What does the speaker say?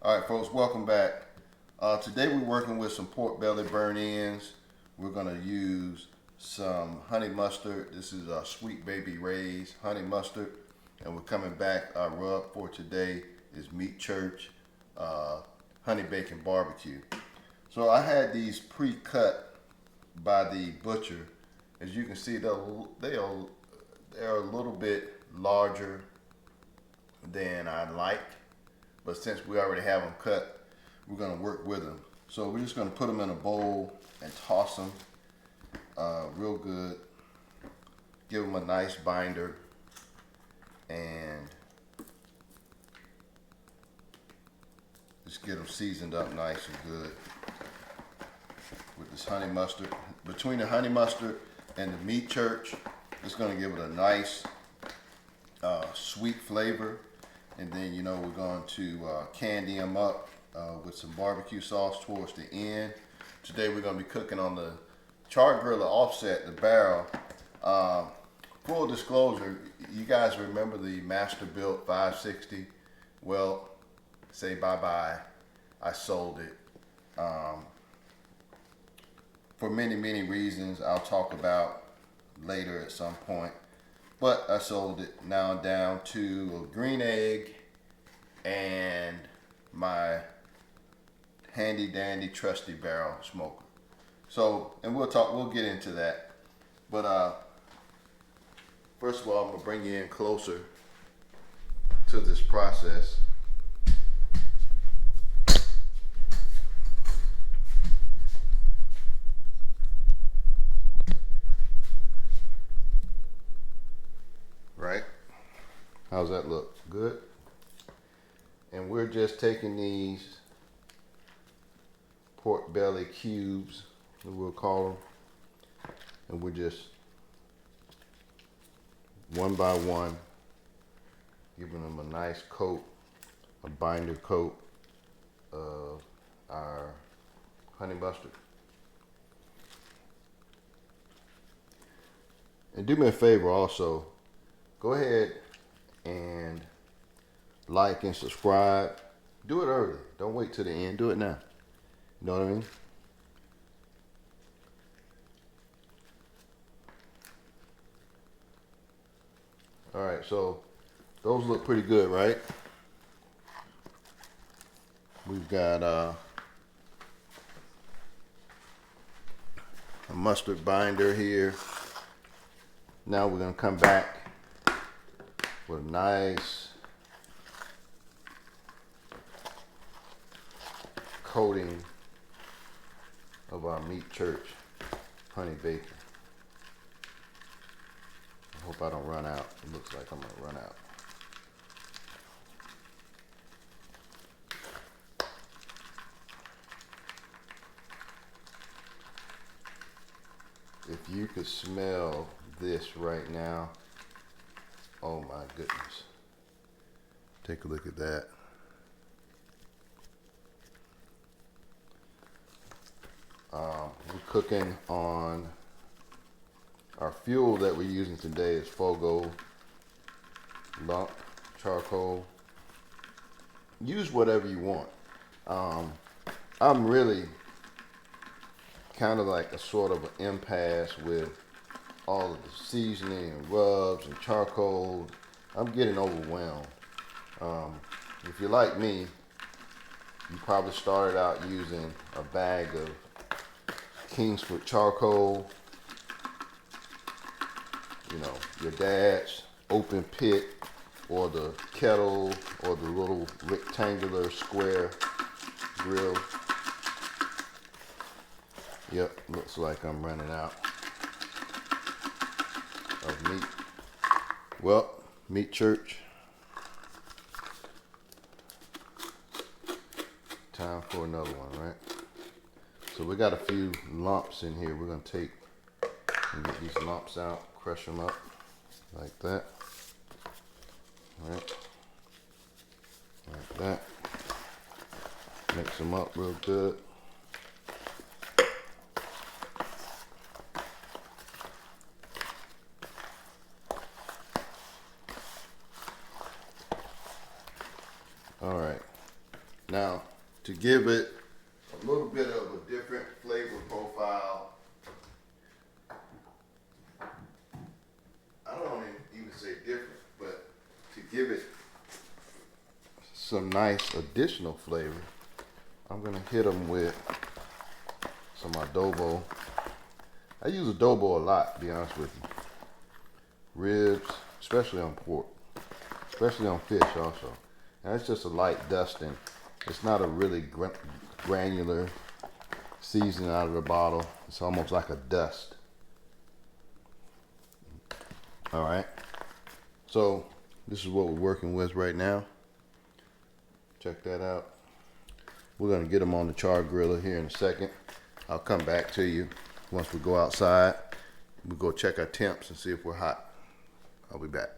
All right, folks, welcome back. Today we're working with some pork belly burn-ins. We're gonna use some honey mustard. This is Sweet Baby Ray's honey mustard. And we're coming back, our rub for today is Meat Church honey bacon barbecue. So I had these pre-cut by the butcher. As you can see, they're a little bit larger than I'd like. But since we already have them cut, we're gonna work with them. So we're just gonna put them in a bowl and toss them real good. Give them a nice binder and just get them seasoned up nice and good with this honey mustard. Between the honey mustard and the Meat Church, it's gonna give it a nice sweet flavor. And then, we're going to candy them up with some barbecue sauce towards the end. Today we're going to be cooking on the char griller offset, the barrel. Full disclosure, you guys remember the Master Built 560? Well, say bye-bye. I sold it. For many, many reasons I'll talk about later at some point. But I sold it. Now I'm down to a green egg and my handy dandy trusty barrel smoker. So, and we'll get into that. But first of all, I'm gonna bring you in closer to this process. Right? How's that look? Good? And we're just taking these pork belly cubes, we'll call them, and we're just one by one giving them a nice coat, a binder coat of our honey mustard. And do me a favor also, go ahead and like and subscribe. Do it early. Don't wait till the end. Do it now. You know what I mean? All right, so those look pretty good, right? We've got a mustard binder here. Now we're gonna come back with a nice coating of our Meat Church honey bacon. I hope I don't run out. It looks like I'm gonna run out. If you could smell this right now, oh my goodness. Take a look at that. We're cooking on our fuel that we're using today is Fogo lump charcoal. Use whatever you want. I'm really kind of like a sort of an impasse with all of the seasoning and rubs and charcoal. I'm getting overwhelmed. If you're like me, you probably started out using a bag of Kingsford charcoal, your dad's open pit or the kettle or the little rectangular square grill. Yep, looks like I'm running out of meat. Well, Meat Church, time for another one, right? So we got a few lumps in here. We're gonna take and get these lumps out, crush them up like that. All right, like that. Mix them up real good. All right. Now, to give it a little bit of a different flavor profile, I don't even say different, but to give it some nice additional flavor, I'm gonna hit them with some adobo. I use adobo a lot, to be honest with you. Ribs, especially on pork, especially on fish also. And it's just a light dusting. It's not a really granular seasoning out of the bottle. It's almost like a dust. All right. So this is what we're working with right now. Check that out. We're gonna get them on the char griller here in a second. I'll come back to you once we go outside. We'll go check our temps and see if we're hot. I'll be back.